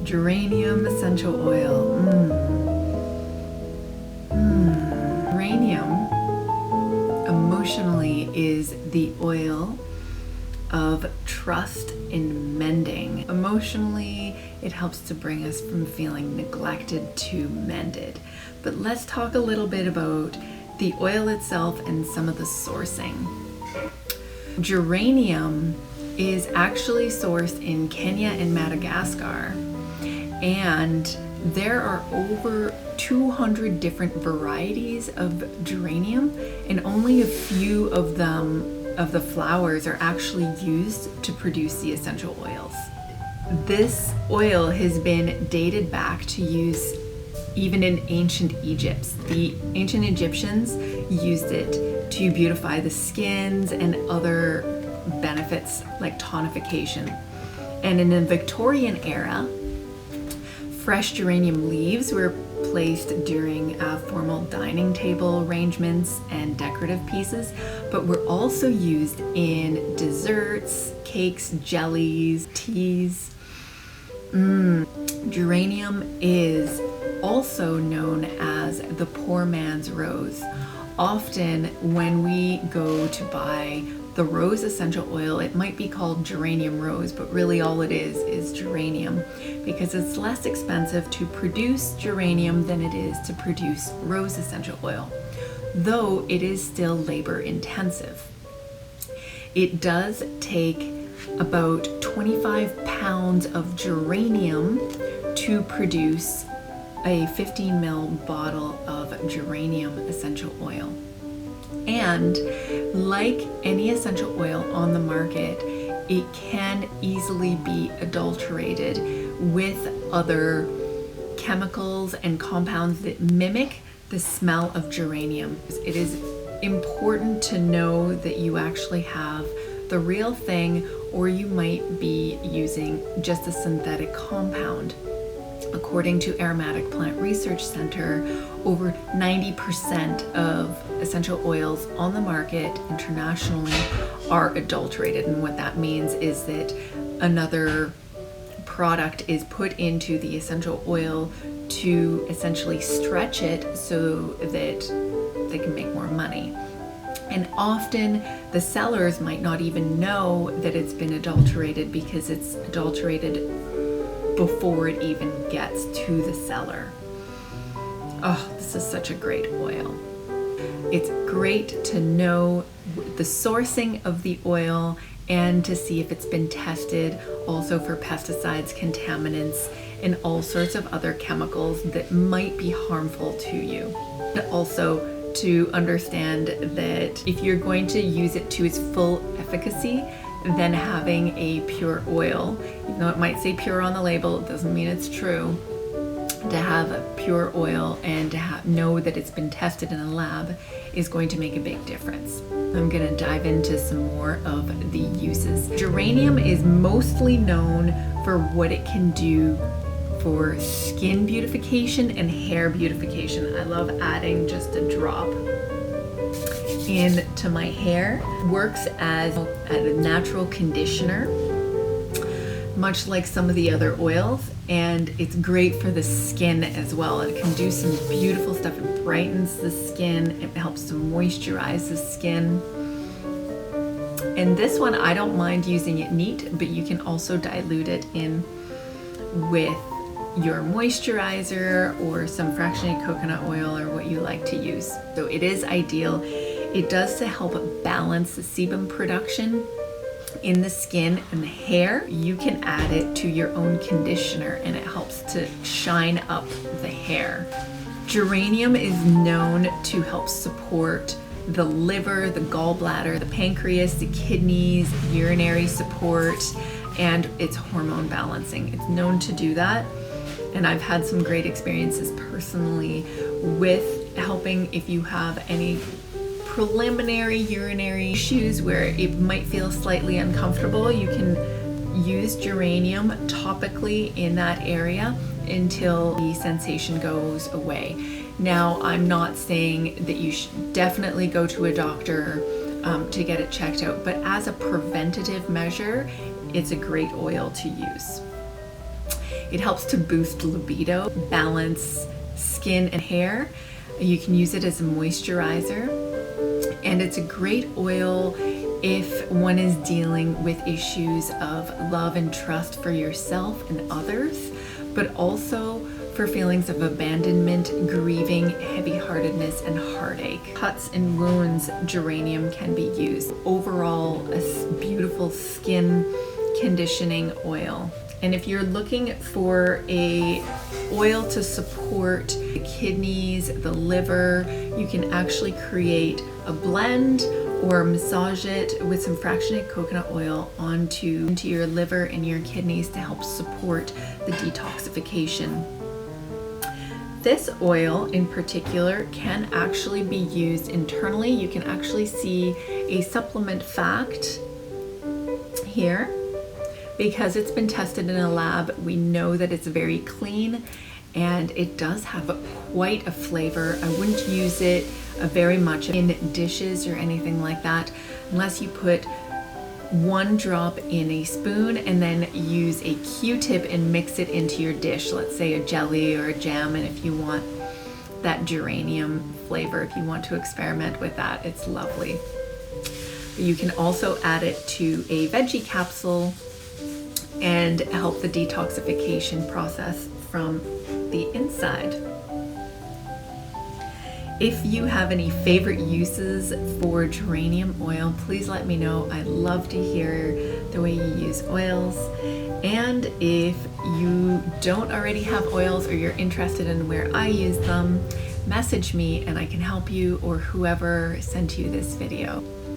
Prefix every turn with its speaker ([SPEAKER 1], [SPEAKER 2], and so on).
[SPEAKER 1] Geranium essential oil. Geranium emotionally is the oil of trust in mending. Emotionally, it helps to bring us from feeling neglected to mended. But let's talk a little bit about the oil itself and some of the sourcing. Geranium is actually sourced in Kenya and Madagascar, and there are over 200 different varieties of geranium, and only a few of the flowers are actually used to produce the essential oils. This oil has been dated back to use even in ancient Egypt. The ancient Egyptians used it to beautify the skins and other benefits like tonification. And in the Victorian era, fresh geranium leaves were placed during formal dining table arrangements and decorative pieces, but were also used in desserts, cakes, jellies, teas. Geranium is also known as the poor man's rose. Often when we go to buy the rose essential oil, it might be called geranium rose, but really all it is geranium, because it's less expensive to produce geranium than it is to produce rose essential oil, though it is still labor intensive. It does take about 25 pounds of geranium to produce a 15 ml bottle of geranium essential oil. And like any essential oil on the market, it can easily be adulterated with other chemicals and compounds that mimic the smell of geranium. It is important to know that you actually have the real thing, or you might be using just a synthetic compound. According to Aromatic Plant Research Center, over 90% of essential oils on the market internationally are adulterated. And what that means is that another product is put into the essential oil to essentially stretch it so that they can make more money. And often the sellers might not even know that it's been adulterated because it's adulterated before it even gets to the seller. Oh, this is such a great oil. It's great to know the sourcing of the oil and to see if it's been tested also for pesticides, contaminants, and all sorts of other chemicals that might be harmful to you. And also to understand that if you're going to use it to its full efficacy, then having a pure oil, even though it might say pure on the label, it doesn't mean it's true. To have a pure oil and to know that it's been tested in a lab is going to make a big difference. I'm going to dive into some more of the uses. Geranium is mostly known for what it can do for skin beautification and hair beautification. I love adding just a drop into my hair. Works as a natural conditioner, much like some of the other oils, and it's great for the skin as well. It can do some beautiful stuff. It brightens the skin, it helps to moisturize the skin. And this one, I don't mind using it neat, but you can also dilute it in with your moisturizer or some fractionated coconut oil or what you like to use. So it is ideal. It does to help balance the sebum production in the skin and the hair. You can add it to your own conditioner and it helps to shine up the hair. Geranium is known to help support the liver, the gallbladder, the pancreas, the kidneys, urinary support, and it's hormone balancing. It's known to do that. And I've had some great experiences personally with helping if you have any preliminary urinary issues where it might feel slightly uncomfortable. You can use geranium topically in that area until the sensation goes away. Now, I'm not saying that you should definitely go to a doctor to get it checked out, but as a preventative measure, it's a great oil to use. It helps to boost libido, balance skin and hair. You can use it as a moisturizer, and it's a great oil if one is dealing with issues of love and trust for yourself and others, but also for feelings of abandonment, grieving, heavy-heartedness, and heartache. Cuts and wounds, geranium can be used. Overall, a beautiful skin conditioning oil. And if you're looking for a oil to support the kidneys, the liver, you can actually create a blend or massage it with some fractionated coconut oil onto your liver and your kidneys to help support the detoxification. This oil in particular can actually be used internally. You can actually see a supplement fact here. Because it's been tested in a lab, we know that it's very clean and it does have quite a flavor. I wouldn't use it very much in dishes or anything like that unless you put 1 drop in a spoon and then use a Q-tip and mix it into your dish, let's say a jelly or a jam. And if you want that geranium flavor, if you want to experiment with that, it's lovely. You can also add it to a veggie capsule and help the detoxification process from the inside. If you have any favorite uses for geranium oil, please let me know. I'd love to hear the way you use oils. And if you don't already have oils or you're interested in where I use them, message me and I can help you or whoever sent you this video.